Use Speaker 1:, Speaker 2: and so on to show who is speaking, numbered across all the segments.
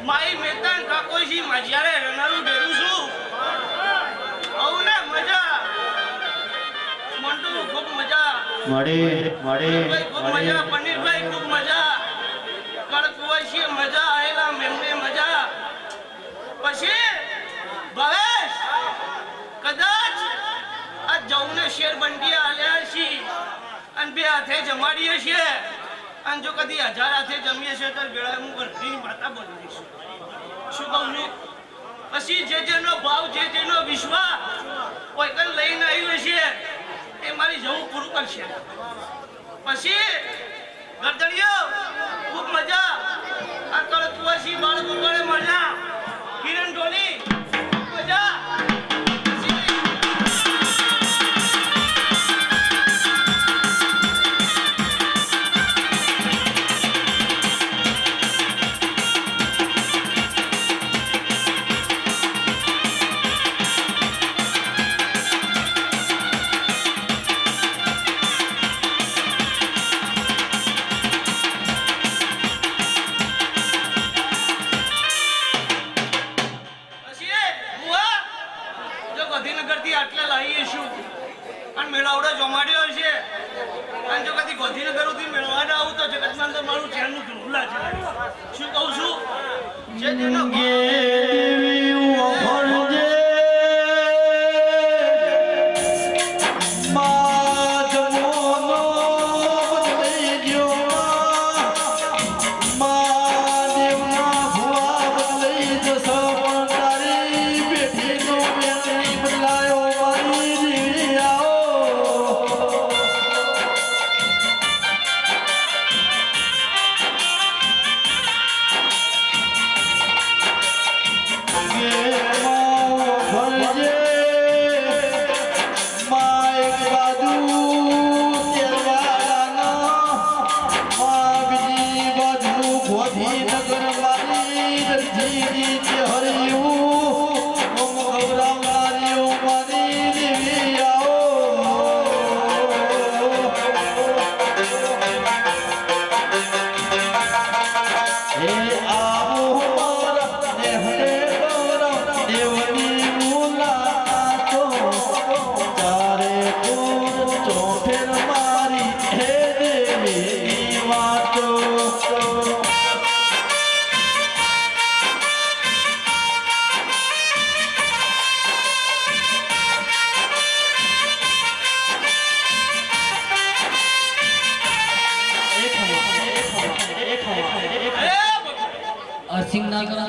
Speaker 1: માઈ મેતાન કાકોજી મજારે રનારું બેરું છું આઉને મજા મંટુ ખૂબ મજા ખૂબ મજા પનીરભાઈ ખૂબ મજા કડકવાશી મજા આયલા મેમને મજા પછી ભાવેશ કદાચ આ જૌને શેર બંડિયા આલ્યા છે અને બે હાથે જમાડીએ છીએ અને જો કદી 1000 હાથે જમીએ છે તો બેડા હું ઘરની માતા બની દઈશું શું કહું છું પછી જે જેનો ભાવ જે જેનો વિશ્વાસ કોઈ કઈ લઈને આવ્યો છે એ મારી જવું પૂરું કરશે પછી ગરદડીઓ ખૂબ મજા આ કળકુવાસી બાળકો કરે મજા કિરણ ઢોલી મજા શું કહું છું જે તેનો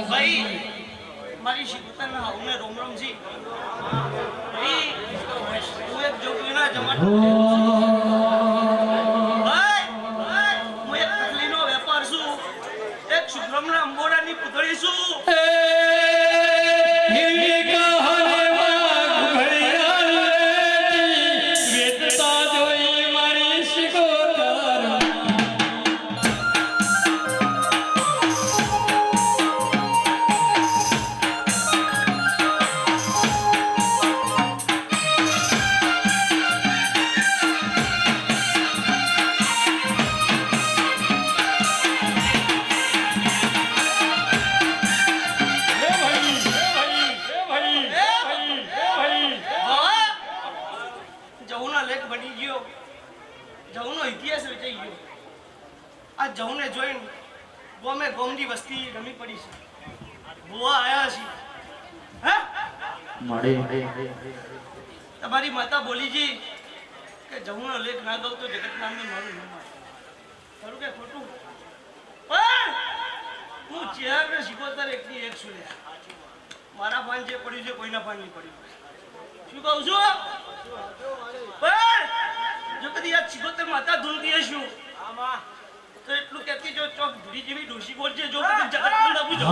Speaker 1: ભાઈ મારી શિકતના હાઉને રોમ રોમજી ભાઈ હું એક જોગીના જમાનો ભાઈ હું એક તકલીનો વેપાર છું એક શુભ્રમના અંબોડાની પુતળી છું આ જૌને જોઈને ગોમે ગોમની વસ્તી રમી પડી છે બુઆ આયા છે હે તમારી માતા બોલીજી કે જૌનો લેખ ના ગઉ તો જગત નામની મારું ન મારે ખરું કે ખોટું પણ હું ચેર ને શિકોતર એકની એક છું મારા પાન જે પડ્યું છે કોઈના પાન નહીં પડ્યું શું કહું છું પણ જો કદી આ શિકોતર માતા ધૂળતી હશું તો એટલું કહેતી જો ચોક ધૂળી જેવી ડોશી બોલજે જો કદી જગત ના બુજો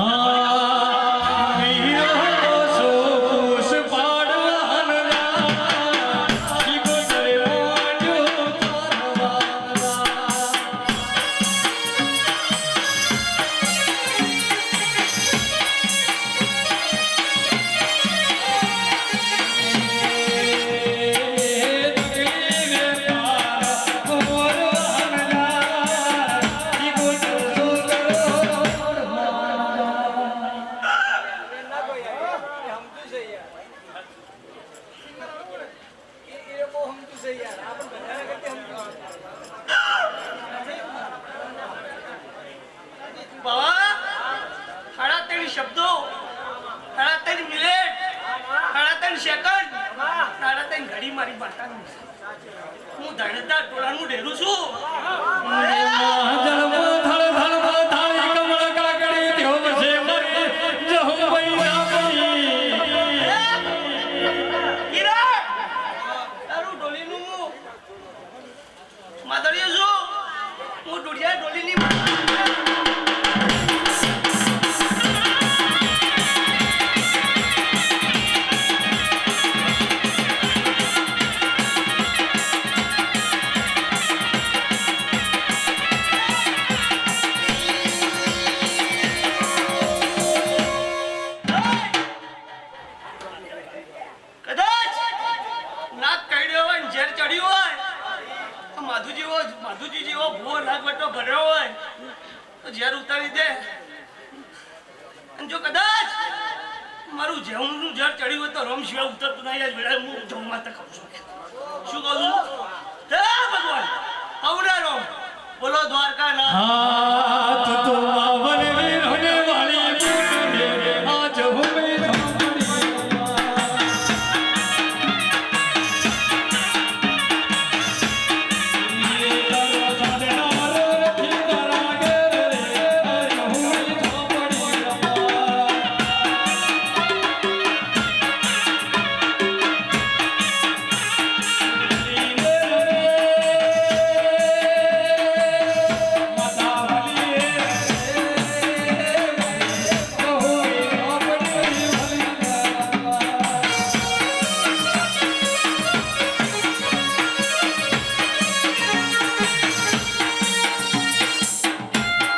Speaker 1: હું ધણતા ટોળાનું ડેરું છું માધુજી જેવો ભૂવો નાગવટો ભર્યો હોય તો ઝેર ઉતારી દે. અને જો કદાચ મારું જેવનું ઝેર ચડ્યું હોય તો રોમ સિવાય ઉતરતું નહીં. વેળા હું જમવા તક ખાઉં છું. શું કહું છું? હે ભગવાન અવડા રોમ બોલો દ્વારકા ના